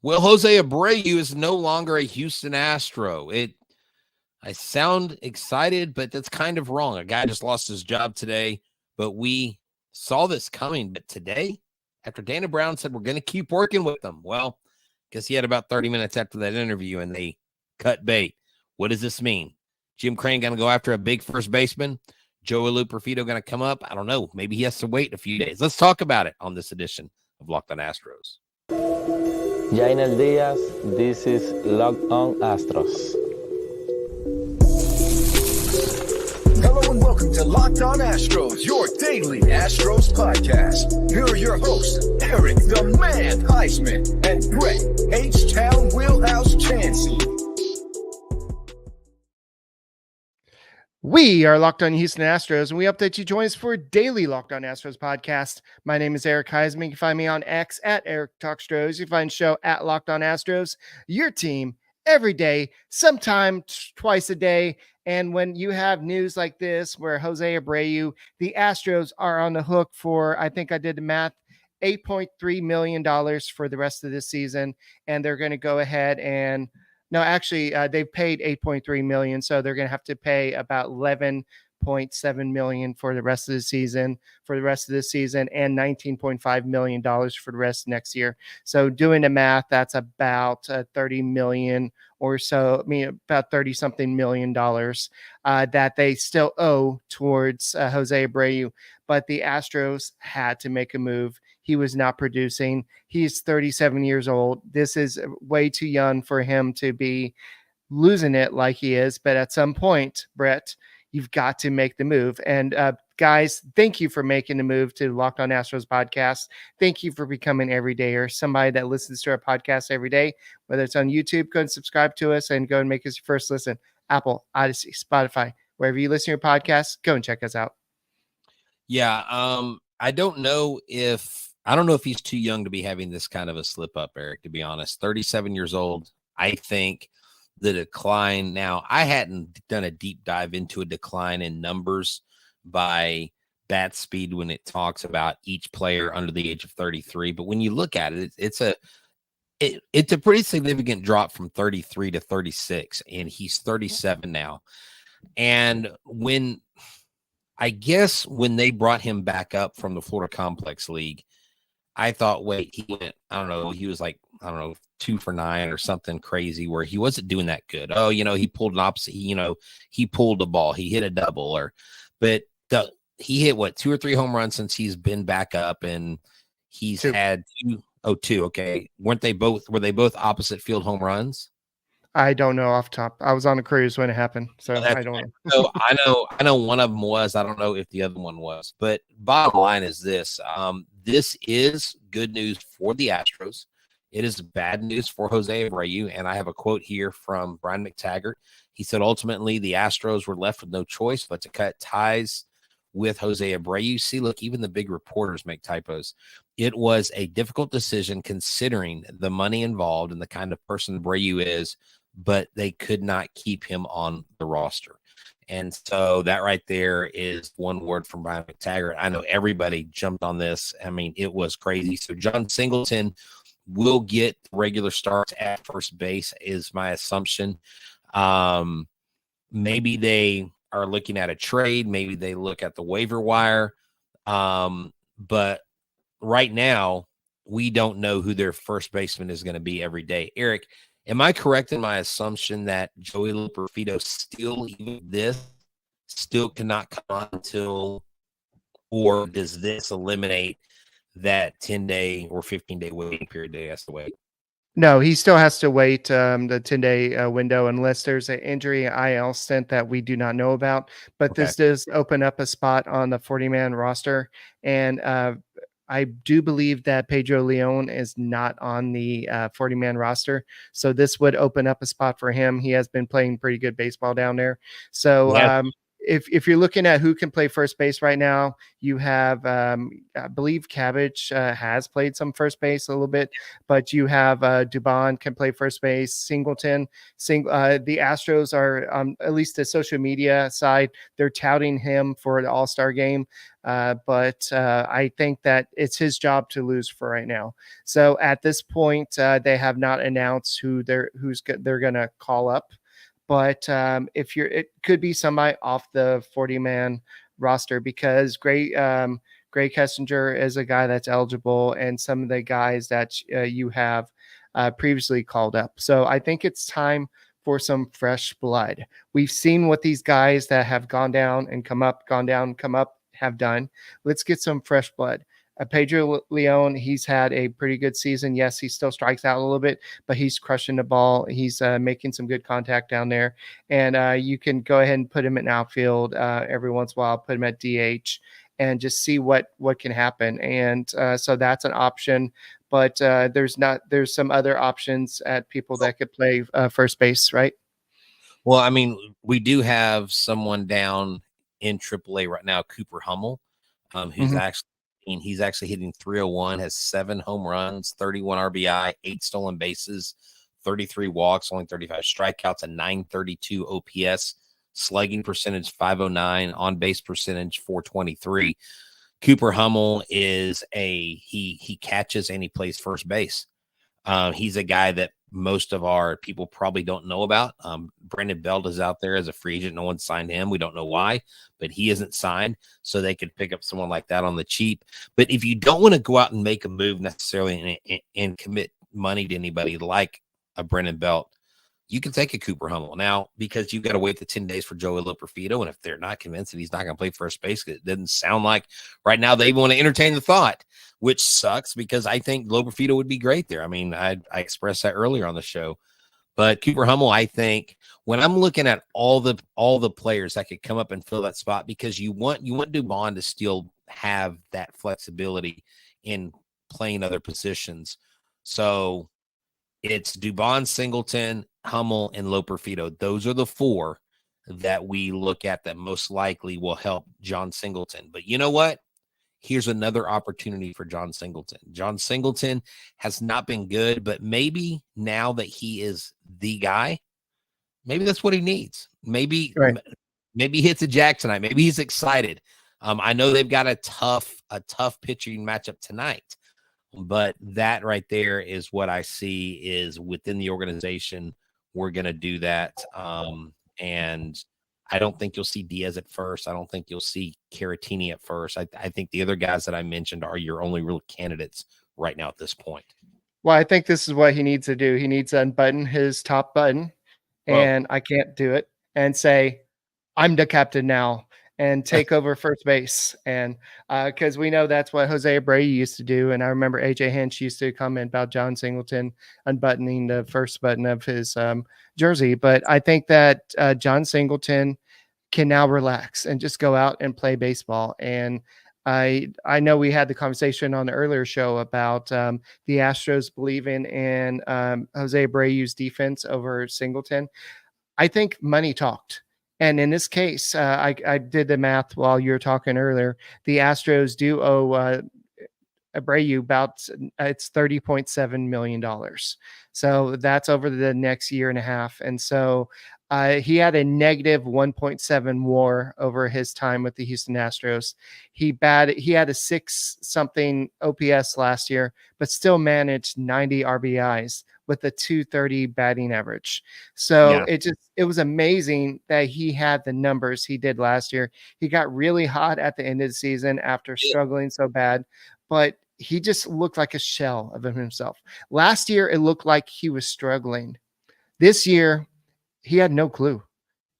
Well, Jose Abreu is no longer a Houston Astro. I sound excited, but that's kind of wrong. A guy just lost his job today, but we saw this coming. But today, after Dana Brown said we're going to keep working with them, well, guess he had about 30 minutes after that interview, and they cut bait. What does this mean? Jim Crane going to go after a big first baseman? Joey Luperfido going to come up? I don't know. Maybe he has to wait a few days. Let's talk about it on this edition of Locked On Astros. Jainel Diaz, this is Locked On Astros. Hello and welcome to Locked On Astros, your daily Astros podcast. Here are your hosts, Eric the Man Huysman and Brett H-Town Wheelhouse Chancey. We are Locked On Houston Astros, and we update you. Join us for a daily Locked On Astros podcast. My name is Eric Huysman. You can find me on X at Eric Talkstros. You can find the show at Locked On Astros. Your team every day, sometime twice a day. And when you have news like this, where Jose Abreu, the Astros are on the hook for, I think I did the math, $8.3 million for the rest of this season, and they're going to go ahead and no, actually, they've paid $8.3 million, so they're going to have to pay about $11.7 million for the rest of the season, and $19.5 million for the rest of next year. So doing the math, that's about $30 million or so. I mean, about 30-something million dollars that they still owe towards Jose Abreu. But the Astros had to make a move. He was not producing. He's 37 years old. This is way too young for him to be losing it like he is. But at some point, Brett, you've got to make the move. And guys, thank you for making the move to Locked On Astros podcast. Thank you for becoming everydayer, somebody that listens to our podcast every day, whether it's on YouTube. Go and subscribe to us and go and make us your first listen. Apple, Odyssey, Spotify, wherever you listen to your podcasts, go and check us out. Yeah, I don't know if he's too young to be having this kind of a slip up, Eric, to be honest. 37 years old. I think the decline now, I hadn't done a deep dive into a decline in numbers by bat speed when it talks about each player under the age of 33. But when you look at it, it's a pretty significant drop from 33 to 36, and he's 37 now. And when they brought him back up from the Florida Complex League, I thought, wait, he went, I don't know, he was like, 2 for 9 or something crazy where he wasn't doing that good. Oh, he pulled an opposite, he pulled a ball, he hit a double, he hit 2 or 3 home runs since he's been back up, and he's had two. Okay. Were they both opposite field home runs? I don't know off top. I was on a cruise when it happened, so I don't know. So I know one of them was. I don't know if the other one was. But bottom line is this: this is good news for the Astros. It is bad news for Jose Abreu. And I have a quote here from Brian McTaggart. He said, ultimately, the Astros were left with no choice but to cut ties with Jose Abreu. See, look, even the big reporters make typos. It was a difficult decision considering the money involved and the kind of person Abreu is, but they could not keep him on the roster. And so that right there is one word from Brian McTaggart. I know everybody jumped on this. I mean, it was crazy. So John Singleton will get regular starts at first base is my assumption. Maybe they are looking at a trade. Maybe they look at the waiver wire. But right now, we don't know who their first baseman is going to be every day. Eric, am I correct in my assumption that Joey Luperfido still cannot come on until, or does this eliminate that 10-day or 15-day waiting period that he has to wait? No, he still has to wait the 10-day window unless there's an injury IL stint that we do not know about. But This does open up a spot on the 40-man roster. And I do believe that Pedro Leon is not on the 40-man roster. So this would open up a spot for him. He has been playing pretty good baseball down there. So if you're looking at who can play first base right now, you have, I believe Cabbage has played some first base a little bit, but you have Dubon can play first base, Singleton. The Astros are, at least the social media side, they're touting him for the All-Star game. But I think that it's his job to lose for right now. So at this point, they have not announced who they're going to call up. But it could be somebody off the 40-man roster, because Gray Kessinger is a guy that's eligible, and some of the guys that you have previously called up. So I think it's time for some fresh blood. We've seen what these guys that have gone down and come up, gone down, come up have done. Let's get some fresh blood. Pedro Leon, he's had a pretty good season. Yes, he still strikes out a little bit, but he's crushing the ball. He's making some good contact down there. And you can go ahead and put him in outfield every once in a while, put him at DH, and just see what can happen. And so that's an option. But there's some other options at people that could play first base, right? Well, I mean, we do have someone down in AAA right now, Cooper Hummel, who's he's actually hitting 301, has 7 home runs, 31 RBI, 8 stolen bases, 33 walks, only 35 strikeouts, a 932 OPS, slugging percentage 509, on base percentage 423. Cooper Hummel is he catches and he plays first base. He's a guy that most of our people probably don't know about. Brandon Belt is out there as a free agent. No one signed him. We don't know why, but he isn't signed, so they could pick up someone like that on the cheap. But if you don't want to go out and make a move necessarily and commit money to anybody like a Brandon Belt, you can take a Cooper Hummel now, because you've got to wait the 10 days for Joey Loperfido. And if they're not convinced that he's not going to play first base, it doesn't sound like right now they want to entertain the thought, which sucks, because I think Loperfido would be great there. I mean, I expressed that earlier on the show, but Cooper Hummel, I think when I'm looking at all the players that could come up and fill that spot, because you want Dubon to still have that flexibility in playing other positions. So it's Dubon, Singleton, Hummel, and Loperfido. Those are the 4 that we look at that most likely will help John Singleton. But you know what? Here's another opportunity for John Singleton. John Singleton has not been good, but maybe now that he is the guy, maybe that's what he needs. Maybe he hits a jack tonight. Maybe he's excited. I know they've got a tough pitching matchup tonight. But that right there is what I see is within the organization. We're going to do that. And I don't think you'll see Diaz at first. I don't think you'll see Caratini at first. I think the other guys that I mentioned are your only real candidates right now at this point. Well, I think this is what he needs to do. He needs to unbutton his top button, and I can't do it, and say, I'm the captain now, and take over first base. And because we know that's what Jose Abreu used to do. And I remember AJ Hinch used to comment about John Singleton unbuttoning the first button of his jersey. But I think that John Singleton can now relax and just go out and play baseball. And I know we had the conversation on the earlier show about the Astros believing in Jose Abreu's defense over Singleton. I think money talked. And in this case, I did the math while you were talking earlier. The Astros do owe Abreu about it's $30.7 million. So that's over the next year and a half. And so he had a negative 1.7 WAR over his time with the Houston Astros. He had a 6-something OPS last year, but still managed 90 RBIs with a 230 batting average. So it was amazing that he had the numbers he did last year. He got really hot at the end of the season after struggling so bad, but he just looked like a shell of himself. Last year, it looked like he was struggling. This year, he had no clue.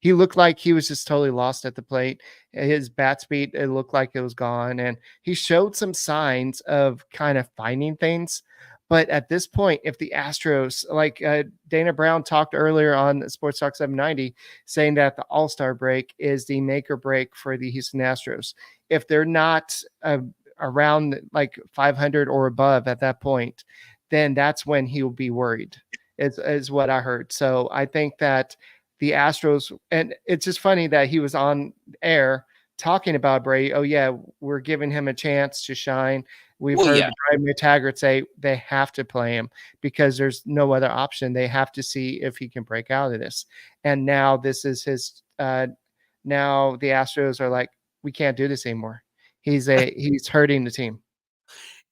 He looked like he was just totally lost at the plate. His bat speed, it looked like it was gone. And he showed some signs of kind of finding things. But at this point, if the Astros, like Dana Brown talked earlier on Sports Talk 790, saying that the All-Star break is the make or break for the Houston Astros. If they're not around like 500 or above at that point, then that's when he will be worried, is what I heard. So I think that the Astros, and it's just funny that he was on air talking about Brady. Oh yeah, we're giving him a chance to shine. We've heard Brian McTaggart say they have to play him because there's no other option. They have to see if he can break out of this. And now this is his. Now the Astros are like, we can't do this anymore. He's hurting the team.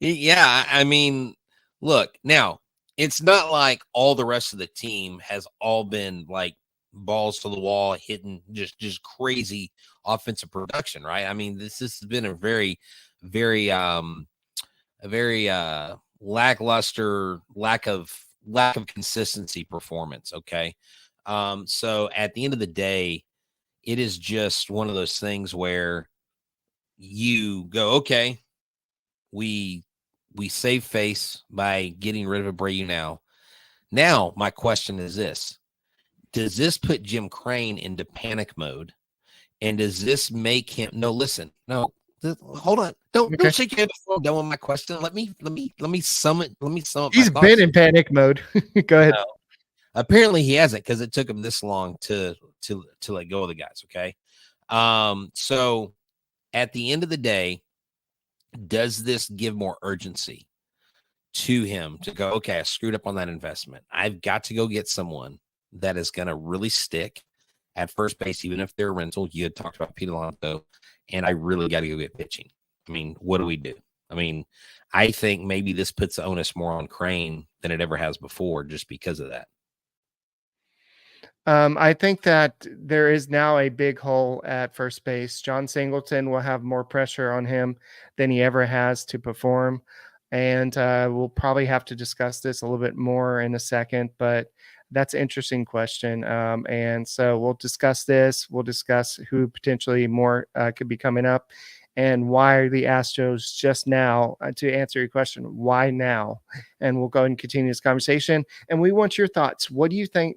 Yeah, I mean, look, now it's not like all the rest of the team has all been like balls to the wall, hitting just crazy offensive production, right? I mean, this has been a very lackluster, lack of consistency performance. Okay. So at the end of the day, it is just one of those things where you go, okay, we save face by getting rid of Abreu now. Now, my question is this. Does this put Jim Crane into panic mode? And does this make him hold on. Don't shake your head before I'm done with my question. Let me sum it. Let me sum up. He's been in panic mode. Go ahead. No, apparently he hasn't, because it took him this long to let go of the guys. Okay. So at the end of the day, does this give more urgency to him to go, okay, I screwed up on that investment. I've got to go get someone that is going to really stick at first base, even if they're a rental. You had talked about Pete Alonso, and I really got to go get pitching. I mean, what do we do? I mean, I think maybe this puts the onus more on Crane than it ever has before, just because of that. I think that there is now a big hole at first base. John Singleton will have more pressure on him than he ever has to perform. And we'll probably have to discuss this a little bit more in a second, but that's an interesting question. And so we'll discuss this. We'll discuss who potentially more could be coming up, and why are the Astros just now, to answer your question, why now? And we'll go ahead and continue this conversation. And we want your thoughts. What do you think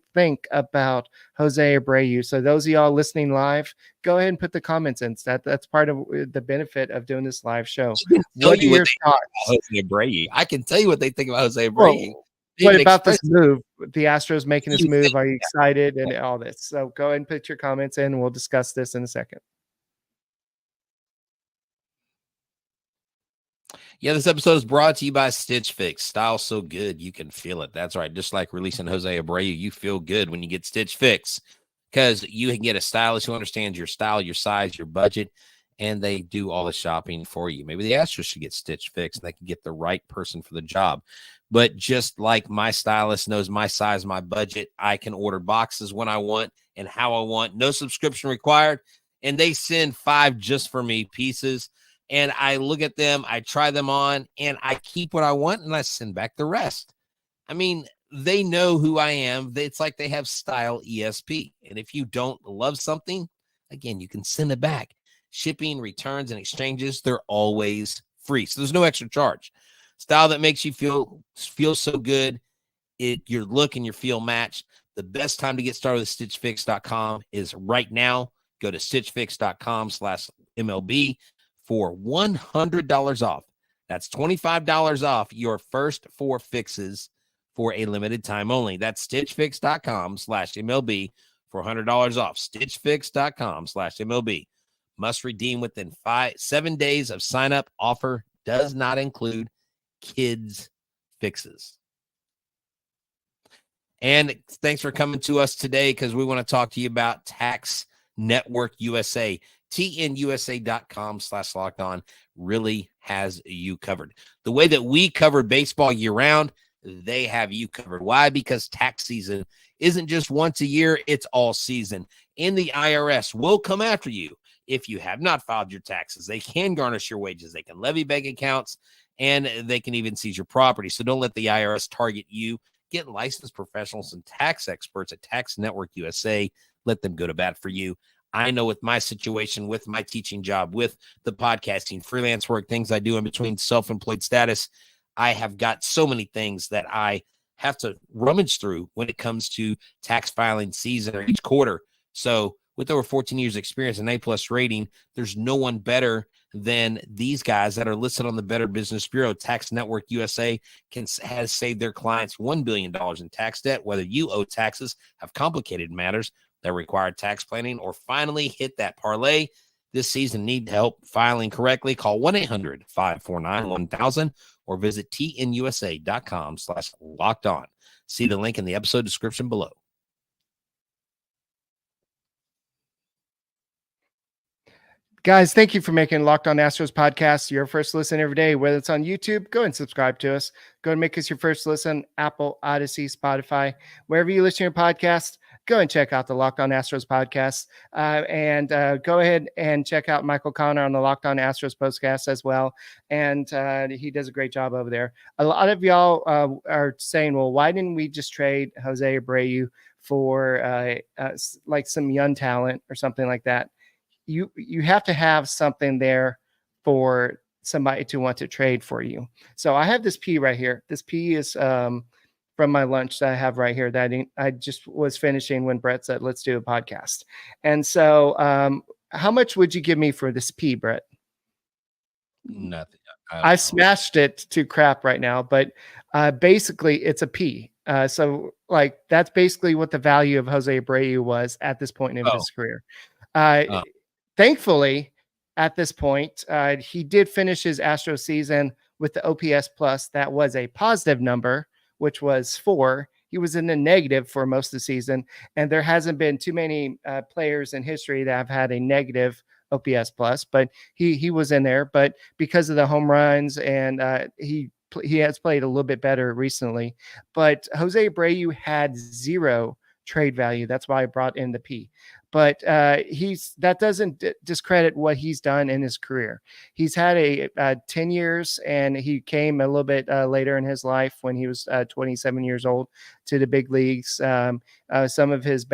about Jose Abreu? So those of y'all listening live, go ahead and put the comments in. That's part of the benefit of doing this live show. What are your thoughts? Jose Abreu. I can tell you what they think about Jose Abreu. Well, what about this move? The Astros making this move? Are you excited and all this? So go ahead and put your comments in. We'll discuss this in a second. Yeah, this episode is brought to you by Stitch Fix. Style so good, you can feel it. That's right. Just like releasing Jose Abreu, you feel good when you get Stitch Fix, because you can get a stylist who understands your style, your size, your budget, and they do all the shopping for you. Maybe the Astros should get Stitch Fix, and they can get the right person for the job. But just like my stylist knows my size, my budget, I can order boxes when I want and how I want. No subscription required. And they send 5 just for me pieces. And I look at them, I try them on, and I keep what I want, and I send back the rest. I mean, they know who I am. It's like they have style ESP. And if you don't love something, again, you can send it back. Shipping, returns, and exchanges, they're always free. So there's no extra charge. Style that makes you feel so good. Your look and your feel match. The best time to get started with StitchFix.com is right now. Go to StitchFix.com/MLB. for $100 off. That's $25 off your first 4 fixes for a limited time only. That's StitchFix.com/MLB for $100 off. StitchFix.com/MLB. Must redeem within 7 days of sign up. Offer does not include kids fixes. And thanks for coming to us today, because we want to talk to you about Tax Network USA. TNUSA.com/lockedon really has you covered. The way that we cover baseball year round, they have you covered. Why? Because tax season isn't just once a year, it's all season. And the IRS will come after you if you have not filed your taxes. They can garnish your wages. They can levy bank accounts, and they can even seize your property. So don't let the IRS target you. Get licensed professionals and tax experts at Tax Network USA. Let them go to bat for you. I know with my situation, with my teaching job, with the podcasting, freelance work, things I do in between self-employed status, I have got so many things that I have to rummage through when it comes to tax filing season or each quarter. So with over 14 years experience and A+ rating, there's no one better than these guys that are listed on the Better Business Bureau. Tax Network USA has saved their clients $1 billion in tax debt. Whether you owe taxes, have complicated matters, that require tax planning, or finally hit that parlay this season, need help filing correctly, call 1-800-549-1000 or visit tnusa.com/locked-on. See the link in the episode description below. Guys, thank you for making Locked On Astros podcast your first listen every day. Whether it's on YouTube, go and subscribe to us. Go and make us your first listen. Apple, Odyssey, Spotify, wherever you listen to your podcast, go and check out the Locked On Astros podcast. And go ahead and check out Michael Connor on the Locked On Astros podcast as well. And he does a great job over there. A lot of y'all are saying, well, why didn't we just trade Jose Abreu for like some young talent or something like that? You have to have something there for somebody to want to trade for you. So I have this P right here. This P is from my lunch that I have right here that I just was finishing when Brett said, let's do a podcast. And so how much would you give me for this P, Brett? Nothing. I smashed it to crap right now, but basically it's a P. So like that's basically what the value of Jose Abreu was at this point in his career. Thankfully, at this point, he did finish his Astro season with the OPS plus. That was a positive number, which was 4. He was in the negative for most of the season, and there hasn't been too many players in history that have had a negative OPS plus, but he was in there. But because of the home runs, and he has played a little bit better recently. But Jose Abreu had 0 trade value. That's why I brought in the P. But that doesn't discredit what he's done in his career. He's had a 10 years, and he came a little bit later in his life when he was 27 years old to the big leagues. Some of his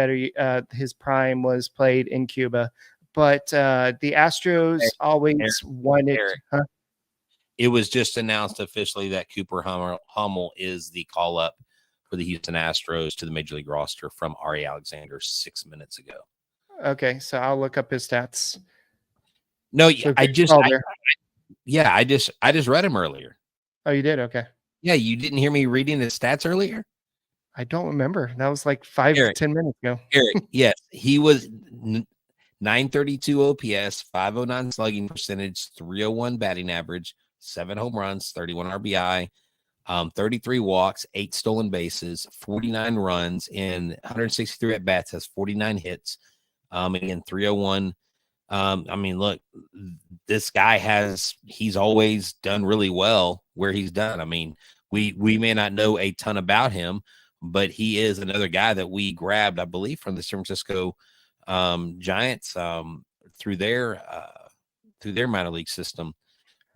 his prime was played in Cuba, but the Astros always wanted. It was just announced officially that Cooper Hummel is the call up for the Houston Astros to the Major League roster from Ari Alexander 6 minutes ago. Okay, so I'll look up his stats. No, so I just read him earlier. Oh, you did? Okay. Yeah, you didn't hear me reading the stats earlier? I don't remember. That was like 10 minutes ago. Eric, yes, he was 932 OPS, 509 slugging percentage, 301 batting average, 7 home runs, 31 RBI, 33 walks, 8 stolen bases, 49 runs in 163 at bats, has 49 hits. Again, 301. I mean, look, this guy he's always done really well where he's done. I mean, we may not know a ton about him, but he is another guy that we grabbed, I believe, from the San Francisco Giants through their minor league system.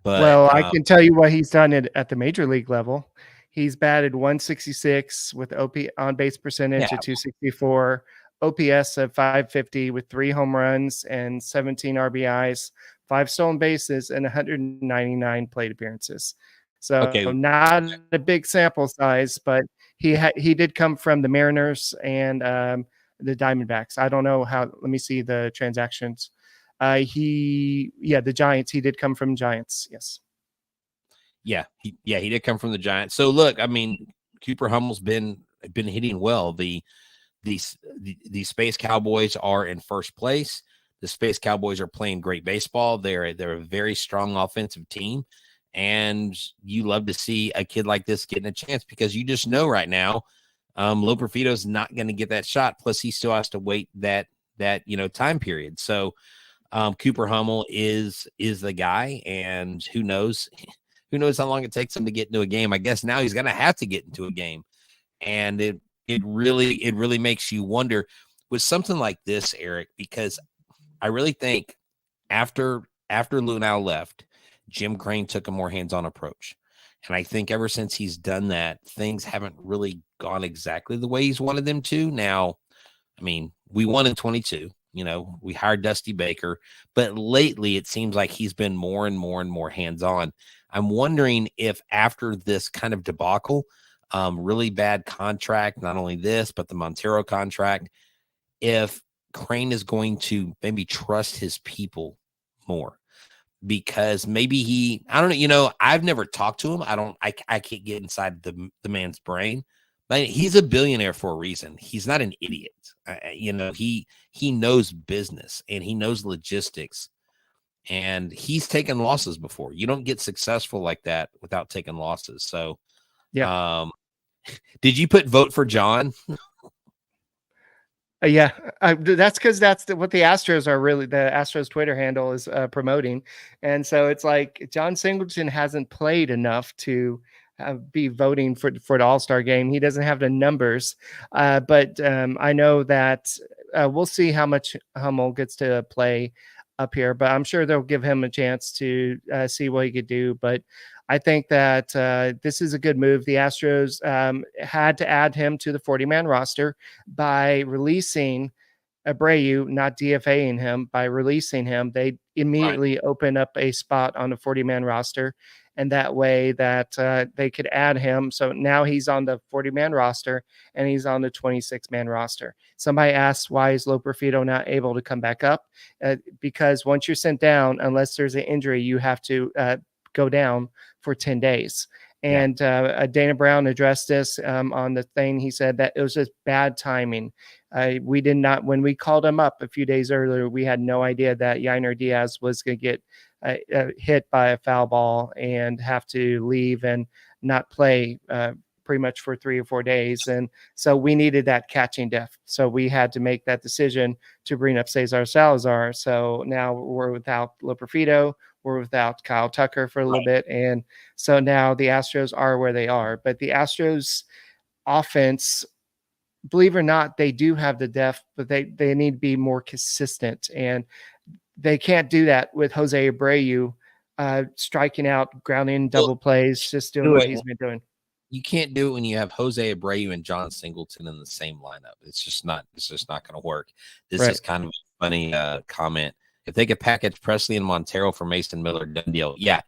But I can tell you what he's done at the major league level. He's batted 166 with on base percentage at 264. OPS of 550 with 3 home runs and 17 RBIs, 5 stolen bases, and 199 plate appearances. So not a big sample size, but he did come from the Mariners and the Diamondbacks. I don't know how. Let me see the transactions. The Giants. He did come from Giants. Yes. Yeah, he did come from the Giants. So look, I mean, Cooper Hummel's been hitting well. The Space Cowboys are in first place. The Space Cowboys are playing great baseball. They're a very strong offensive team, and you love to see a kid like this getting a chance because you just know right now, Loperfito's not going to get that shot. Plus, he still has to wait that time period. So, Cooper Hummel is the guy, and who knows how long it takes him to get into a game. I guess now he's going to have to get into a game, and it really makes you wonder with something like this, Eric, because I really think after Lunau left, Jim Crane took a more hands-on approach. And I think ever since he's done that, things haven't really gone exactly the way he's wanted them to. Now, I mean, we won in 22, we hired Dusty Baker, but lately it seems like he's been more and more hands-on. I'm wondering if after this kind of debacle, really bad contract, not only this, but the Montero contract, if Crane is going to maybe trust his people more, because maybe I don't know, I've never talked to him. I can't get inside the man's brain, Like, he's a billionaire for a reason. He's not an idiot. He knows business and he knows logistics, and he's taken losses before. You don't get successful like that without taking losses. So, Yeah. Did you vote for John? Yeah, that's because that's what the Astros are really. The Astros Twitter handle is promoting, and so it's like John Singleton hasn't played enough to be voting for the All-Star game. He doesn't have the numbers, but I know that we'll see how much Hummel gets to play up here. But I'm sure they'll give him a chance to see what he could do. But I think that this is a good move. The Astros had to add him to the 40-man roster by releasing Abreu, not DFAing him. By releasing him, they immediately open up a spot on the 40-man roster, and that way that they could add him. So now he's on the 40-man roster, and he's on the 26-man roster. Somebody asked, why is Loperfido not able to come back up? Because once you're sent down, unless there's an injury, you have to go down for 10 days. And Dana Brown addressed this on the thing. He said that it was just bad timing. We did not, when we called him up a few days earlier, we had no idea that Yainer Diaz was going to get hit by a foul ball and have to leave and not play pretty much for 3 or 4 days. And so we needed that catching depth. So we had to make that decision to bring up Cesar Salazar. So now we're without Loperfido. We're without Kyle Tucker for a little bit. And so now the Astros are where they are. But the Astros offense, believe it or not, they do have the depth, but they need to be more consistent. And they can't do that with Jose Abreu striking out, grounding double plays, just doing what he's been doing. You can't do it when you have Jose Abreu and John Singleton in the same lineup. It's just not going to work. This is kind of a funny comment. If they could package Presley and Montero for Mason Miller, done deal. Yeah,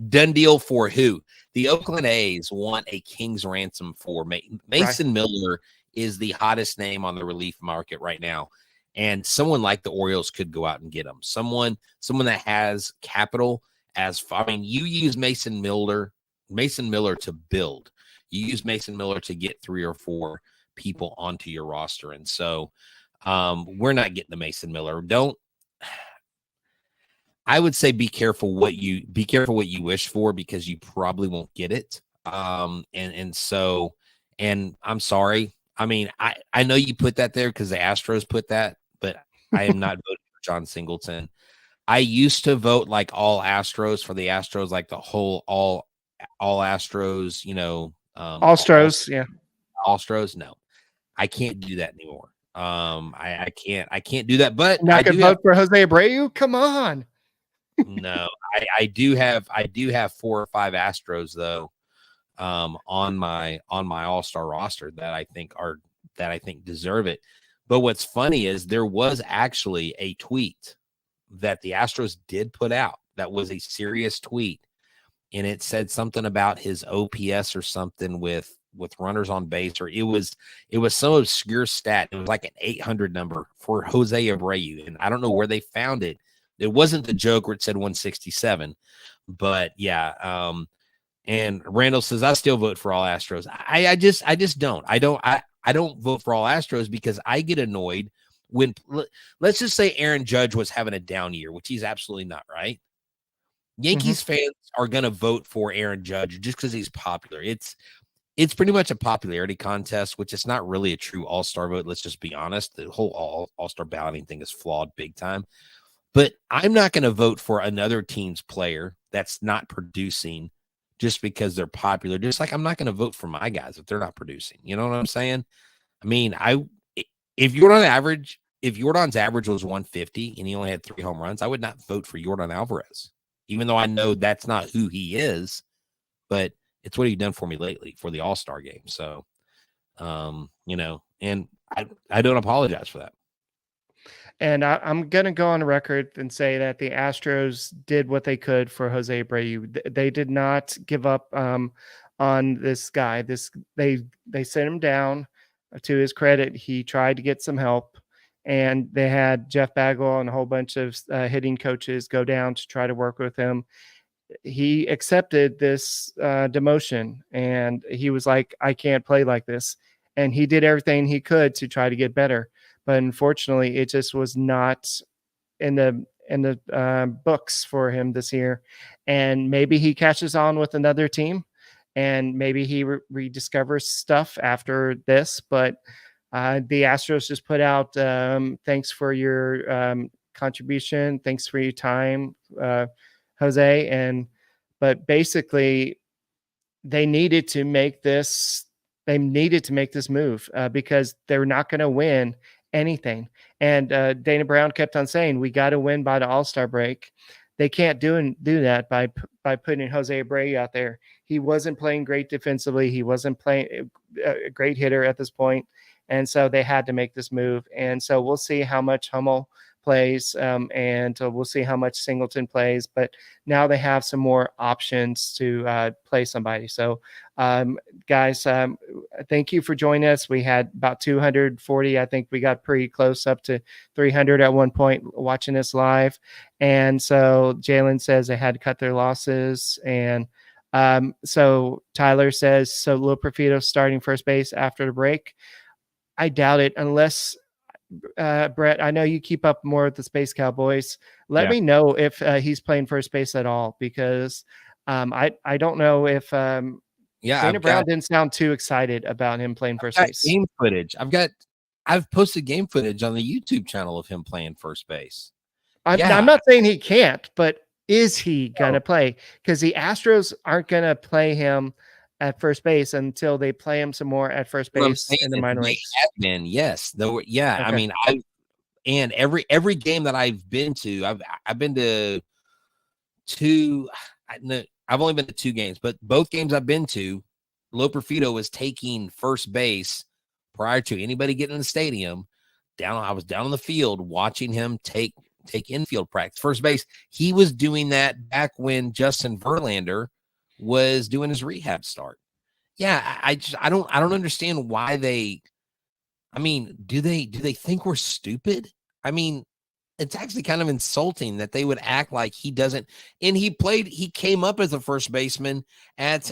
done deal for who? The Oakland A's want a king's ransom for Mason Miller is the hottest name on the relief market right now. And someone like the Orioles could go out and get him. Someone that has capital you use Mason Miller to build. You use Mason Miller to get 3 or 4 people onto your roster. And so we're not getting the Mason Miller. I would say be careful what you wish for, because you probably won't get it. And I'm sorry. I mean, I know you put that there because the Astros put that, but I am not voting for John Singleton. I used to vote like all Astros for the Astros, like the whole all Astros, Astros, yeah. Astros. No, I can't do that anymore. I can't do that, but I could vote for Jose Abreu. Come on. No, I do have 4 or 5 Astros though, on my all-star roster that I think deserve it. But what's funny is there was actually a tweet that the Astros did put out that was a serious tweet, and it said something about his OPS or something with runners on base, or it was some obscure stat. It was like an 800 number for Jose Abreu, and I don't know where they found it. It wasn't the joke where it said 167, but yeah. And Randall says, I still vote for all Astros. I just don't. I don't vote for all Astros because I get annoyed when, let's just say Aaron Judge was having a down year, which he's absolutely not, right? Yankees fans are going to vote for Aaron Judge just because he's popular. It's pretty much a popularity contest, which is not really a true all-star vote. Let's just be honest. The whole all-star balloting thing is flawed big time. But I'm not going to vote for another team's player that's not producing just because they're popular. Just like I'm not going to vote for my guys if they're not producing. You know what I'm saying? I mean, if Yordan's average was 150 and he only had 3 home runs, I would not vote for Yordan Alvarez, even though I know that's not who he is. But it's what he's done for me lately for the All-Star game. So, and I don't apologize for that. And I'm going to go on record and say that the Astros did what they could for Jose Abreu. They did not give up on this guy. They sent him down. To his credit, he tried to get some help, and they had Jeff Bagwell and a whole bunch of hitting coaches go down to try to work with him. he accepted this demotion, and he was like, I can't play like this. And he did everything he could to try to get better. But unfortunately, it just was not in the books for him this year. And maybe he catches on with another team, and maybe he rediscovers stuff after this. But the Astros just put out, thanks for your contribution. Thanks for your time, Jose. But basically they needed to make this move because they're not going to win anything. And Dana Brown kept on saying, we got to win by the All-Star break. They can't do that by putting Jose Abreu out there. He wasn't playing great defensively. He wasn't playing a great hitter at this point. And so they had to make this move. And so we'll see how much Hummel plays, and we'll see how much Singleton plays. But now they have some more options to play somebody. So, guys, thank you for joining us. We had about 240. I think we got pretty close up to 300 at one point watching us live. And so Jalen says they had to cut their losses. And so Tyler says, so Lil Profito starting first base after the break. I doubt it, unless Brett, I know you keep up more with the Space Cowboys. Let me know if he's playing first base at all, because I don't know if Dana Brown didn't sound too excited about him playing first base. Game footage. I've posted game footage on the YouTube channel of him playing first base. I'm not saying he can't, but is he gonna play? Because the Astros aren't gonna play him at first base until they play him some more at first base in the minor leagues. Yes, though. Yeah, okay. I mean, every game that I've been to, I've been to two. I've only been to 2 games, but both games I've been to, Lo Profito was taking first base prior to anybody getting in the stadium. I was down on the field watching him take infield practice, first base. He was doing that back when Justin Verlander was doing his rehab start. Yeah, I don't understand why they. I mean, do they think we're stupid? I mean, it's actually kind of insulting that they would act like he doesn't. And he came up as a first baseman at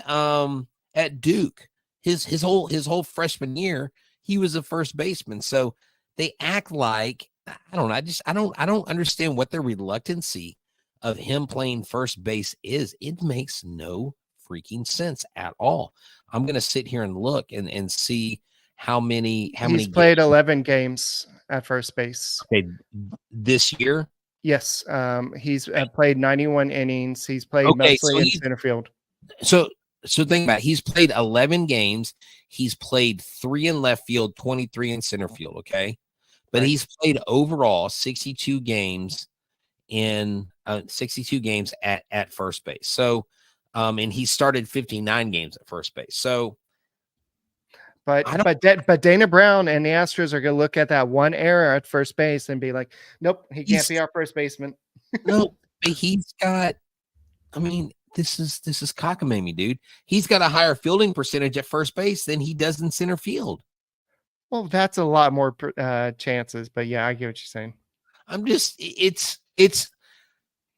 Duke. His whole freshman year, he was a first baseman. So they act like, I don't know. I don't understand what their reluctancy of him playing first base is. It makes no freaking sense at all. I'm going to sit here and look and see how many he's played 11 games at first base. Okay, this year? Yes. He's played 91 innings. He's played mostly in center field. So think about it. He's played 11 games. He's played 3 in left field, 23 in center field. Okay. But he's played overall 62 games at first base. So, and he started 59 games at first base. So, but Dana Brown and the Astros are going to look at that one error at first base and be like, nope, he can't be our first baseman. No, he's got. I mean, this is cockamamie, dude. He's got a higher fielding percentage at first base than he does in center field. Well, that's a lot more chances, but yeah, I get what you're saying. I'm just, it's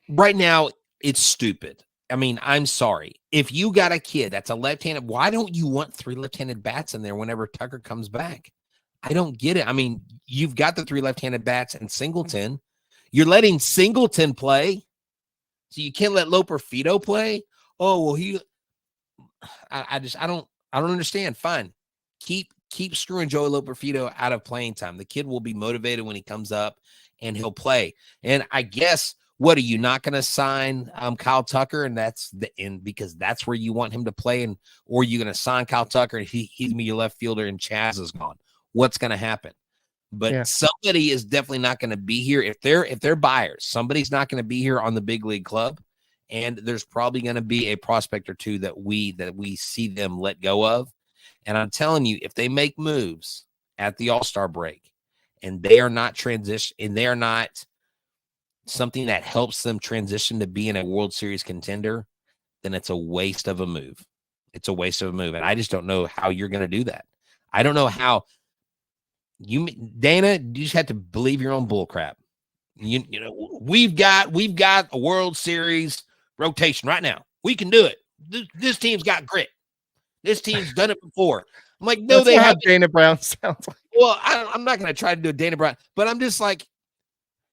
right now, it's stupid. I mean, I'm sorry. If you got a kid that's a left-handed, why don't you want 3 left-handed bats in there whenever Tucker comes back? I don't get it. I mean, you've got the 3 left-handed bats and Singleton. You're letting Singleton play, so you can't let Lo Profito play? Oh, well, I don't understand. Fine. Keep screwing Joey Lo Profito out of playing time. The kid will be motivated when he comes up and he'll play. And I guess, what are you not going to sign Kyle Tucker? And because that's where you want him to play, or you're going to sign Kyle Tucker and he's going to be your left fielder and Chaz is gone. What's going to happen? But somebody is definitely not going to be here. If they're buyers, somebody's not going to be here on the big league club. And there's probably going to be a prospect or two that we see them let go of. And I'm telling you, if they make moves at the All-Star break and they are not something that helps them transition to being a World Series contender, then it's a waste of a move. It's a waste of a move. And I just don't know how you're going to do that. I don't know how Dana, you just have to believe your own bull crap. You know, we've got a World Series rotation right now. We can do it. This team's got grit. This team's done it before. I'm like, no, That's they not how haven't. Dana Brown sounds like. Well, I'm not going to try to do a Dana Brown, but I'm just like,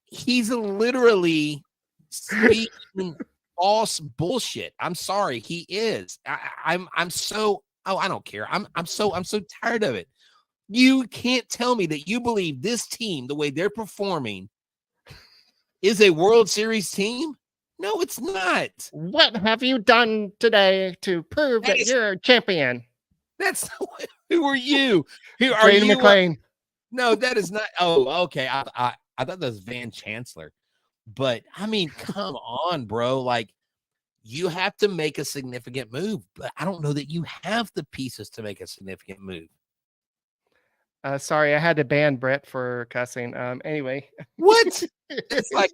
he's literally speaking false bullshit. I'm sorry, he is. I'm so. Oh, I don't care. I'm so tired of it. You can't tell me that you believe this team, the way they're performing, is a World Series team. No, it's not. What have you done today to prove that you're a champion? That's who are you? Who are Brady you? McLean. No, that is not. Oh, okay. I thought that was Van Chancellor. But I mean, come on, bro. Like, you have to make a significant move, but I don't know that you have the pieces to make a significant move. Sorry, I had to ban Brett for cussing. Anyway. What? It's like,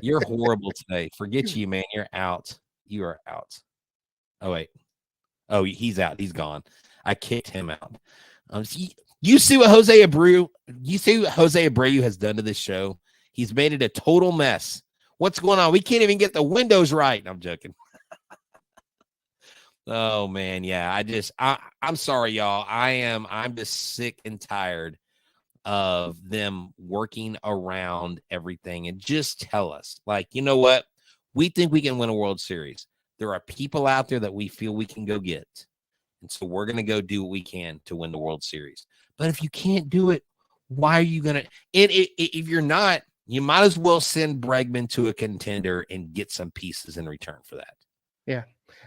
you're horrible today. Forget you, man. You're out. You are out. Oh, wait. Oh, he's out. He's gone. I kicked him out. You see what Jose Abreu has done to this show? He's made it a total mess. What's going on? We can't even get the windows right. I'm joking. Oh man, yeah. I'm sorry, y'all. I'm just sick and tired of them working around everything. And just tell us, like, you know what? We think we can win a World Series. There are people out there that we feel we can go get. And so we're going to go do what we can to win the World Series. But if you can't do it, why are you going to? If you're not, you might as well send Bregman to a contender and get some pieces in return for that. Yeah.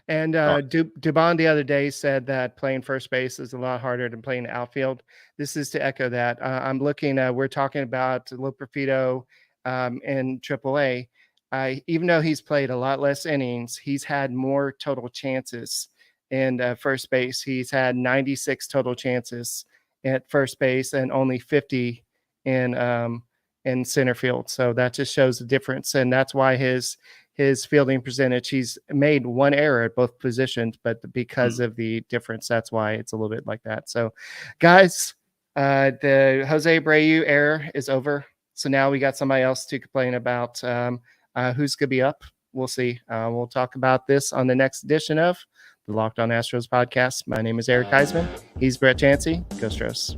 And Dubon the other day said that playing first base is a lot harder than playing outfield. This is to echo that. I'm looking, we're talking about Loperfido in AAA. Even though he's played a lot less innings, he's had more total chances in first base. He's had 96 total chances at first base and only 50 in center field. So that just shows the difference. And that's why his fielding percentage, he's made one error at both positions, but because of the difference, that's why it's a little bit like that. So guys, the Jose Abreu error is over. So now we got somebody else to complain about who's going to be up. We'll see. We'll talk about this on the next edition of the Locked On Astros podcast. My name is Eric Huysman. He's Brett Chancey. Go Astros.